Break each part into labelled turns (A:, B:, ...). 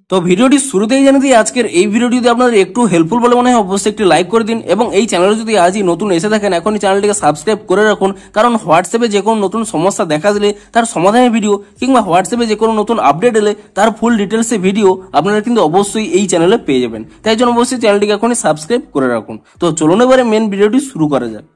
A: তো ভিডিওটি শুরুতেই জানিয়ে দিই, আজকের এই ভিডিওটি যদি আপনাদের একটু হেল্পফুল বলে মনে হয় অবশ্যই একটি লাইক করে দিন এবং এই চ্যানেলে যদি আজই নতুন এসে থাকেন এখনই চ্যানেলটিকে সাবস্ক্রাইব করে রাখুন, কারণ হোয়াটসঅ্যাপে যে কোনো নতুন সমস্যা দেখা দিলে তার সমাধানের ভিডিও কিংবা হোয়াটসঅ্যাপে যে কোনো নতুন আপডেট এলে তার ফুল ডিটেলসে ভিডিও আপনারা কিন্তু অবশ্যই এই চ্যানেলে পেয়ে যাবেন। তাই জন্য অবশ্যই চ্যানেলটিকে এখনই সাবস্ক্রাইব করে রাখুন। তো চলুন এবারে মেন ভিডিওটি শুরু করা যাক।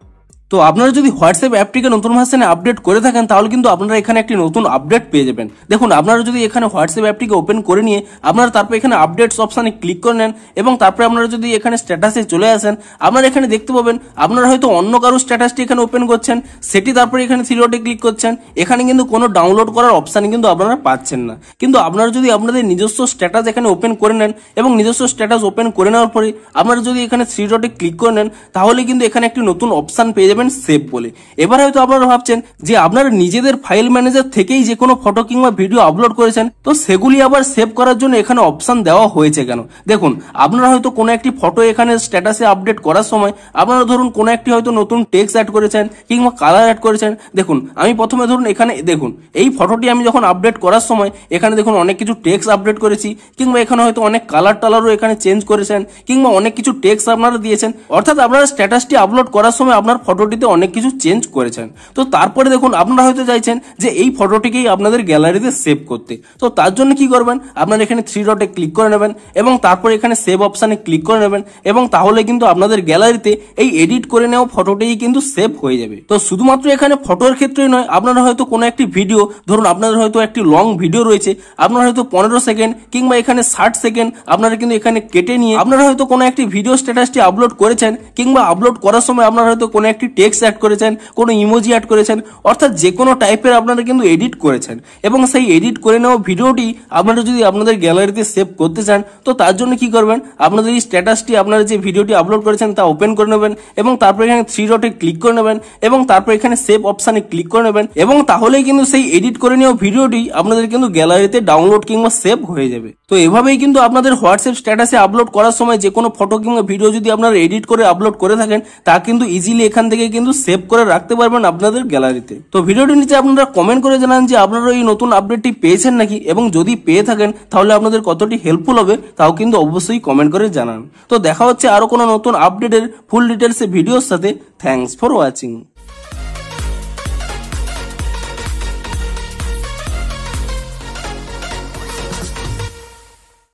A: তো আপনারা যদি হোয়াটসঅ্যাপ অ্যাপটিকে নতুন ভার্সনে আপডেট করে থাকেন তাহলে কিন্তু আপনারা এখানে একটি নতুন আপডেট পেয়ে যাবেন। দেখুন, আপনারা যদি এখানে হোয়াটসঅ্যাপ অ্যাপটিকে ওপেন করে নিয়ে আপনারা তারপর এখানে আপডেটস অপশানে ক্লিক করে নেন এবং তারপরে আপনারা যদি এখানে স্ট্যাটাসে চলে আসেন, আপনারা এখানে দেখতে পাবেন আপনারা হয়তো অন্য কারো স্ট্যাটাসটি এখানে ওপেন করছেন, সেটি তারপরে এখানে থ্রি ডটে ক্লিক করছেন, এখানে কিন্তু কোনো ডাউনলোড করার অপশান কিন্তু আপনারা পাচ্ছেন না। কিন্তু আপনারা যদি আপনাদের নিজস্ব স্ট্যাটাস এখানে ওপেন করে নেন এবং নিজস্ব স্ট্যাটাস ওপেন করে নেওয়ার পরে আপনারা যদি এখানে থ্রি ডটে ক্লিক করে নেন তাহলে কিন্তু এখানে একটি নতুন অপশান পেয়ে যাবেন সেভ বলে। এবার হয়তো আপনারা ভাবছেন যে আপনারা নিজেদের ফাইল ম্যানেজার থেকেই যে কোনো ফটো কিংবা ভিডিও আপলোড করেছেন, তো সেগুলি আবার সেভ করার জন্য এখানে অপশন দেওয়া হয়েছে কেন। দেখুন, আপনারা হয়তো কোনো একটি ফটো এখানে স্ট্যাটাসে আপডেট করার সময় আপনারা ধরুন কোনো একটি হয়তো নতুন টেক্সট অ্যাড করেছেন কিংবা কালার অ্যাড করেছেন। দেখুন, আমি প্রথমে ধরুন এখানে দেখুন এই ফটোটি আমি যখন আপডেট করার সময় এখানে দেখুন অনেক কিছু টেক্সট আপডেট করেছি কিংবা এখানে হয়তো অনেক কালার টালারও এখানে চেঞ্জ করেছেন কিংবা অনেক কিছু টেক্সট আপনারা দিয়েছেন, অর্থাৎ আপনারা স্ট্যাটাসটি আপলোড করার সময় আপনার ফটোটিতে অনেক কিছু চেঞ্জ করেছেন। তো তারপরে দেখুন আপনারা হয়তো চাইছেন যে এই ফটোটিকেই আপনাদের গ্যালারিতে সেভ করতে, তো তার জন্য কি করবেন, আপনারা এখানে থ্রি ডটে ক্লিক করে নেবেন এবং তারপরে এখানে সেভ অপশানে ক্লিক করে নেবেন এবং তাহলে কিন্তু আপনাদের গ্যালারিতে এই এডিট করে নেওয়া ফটোটিই কিন্তু সেভ হয়ে যাবে। তো শুধুমাত্র এখানে ফটোর ক্ষেত্রেই নয়, আপনারা হয়তো কোনো একটি ভিডিও ধরুন আপনাদের হয়তো একটি লং ভিডিও রয়েছে, আপনারা হয়তো 15 সেকেন্ড কিংবা এখানে 60 সেকেন্ড আপনারা কিন্তু এখানে কেটে নিয়ে আপনারা হয়তো কোনো একটি ভিডিও স্ট্যাটাসটি আপলোড করেছেন কিংবা আপলোড করার সময় আপনারা হয়তো কোনো একটি টেক্সট অ্যাড করেছেন, কোনো ইমোজি অ্যাড করেছেন, অর্থাৎ যে কোনো টাইপের আপনারা কিন্তু এডিট করেছেন এবং সেই এডিট করে নেওয়া ভিডিওটি আপনারা যদি আপনাদের গ্যালারিতে সেভ করতে চান, তো তার জন্য কি করবেন, আপনাদের এই স্ট্যাটাসটি আপনারা যে ভিডিওটি আপলোড করেছেন তা ওপেন করে নেবেন এবং তারপর এখানে থ্রি ডটে ক্লিক করে নেবেন এবং তারপর এখানে সেভ অপশানে ক্লিক করে নেবেন এবং তাহলেই কিন্তু সেই এডিট করে নেওয়া ভিডিওটি আপনাদের কিন্তু গ্যালারিতে ডাউনলোড কিংবা সেভ হয়ে যাবে। তো এভাবেই কিন্তু আপনাদের হোয়াটসঅ্যাপ স্ট্যাটাসে আপলোড করার সময় যে কোনো ফটো কিংবা ভিডিও যদি আপনারা এডিট করে আপলোড করে থাকেন তা কিন্তু ইজিলি এখান থেকে কিন্তু সেভ করে রাখতে পারবেন আপনাদের গ্যালারিতে। তো ভিডিওটির নিচে আপনারা কমেন্ট করে জানান যে আপনারা এই নতুন আপডেটটি পেয়েছেন নাকি এবং যদি পেয়ে থাকেন তাহলে আপনাদের কতটি হেল্পফুল হবে তাও কিন্তু অবশ্যই কমেন্ট করে জানান। তো দেখা হচ্ছে আরো কোনো নতুন আপডেটের ফুল ডিটেলসে ভিডিওর সাথে। Thanks for watching.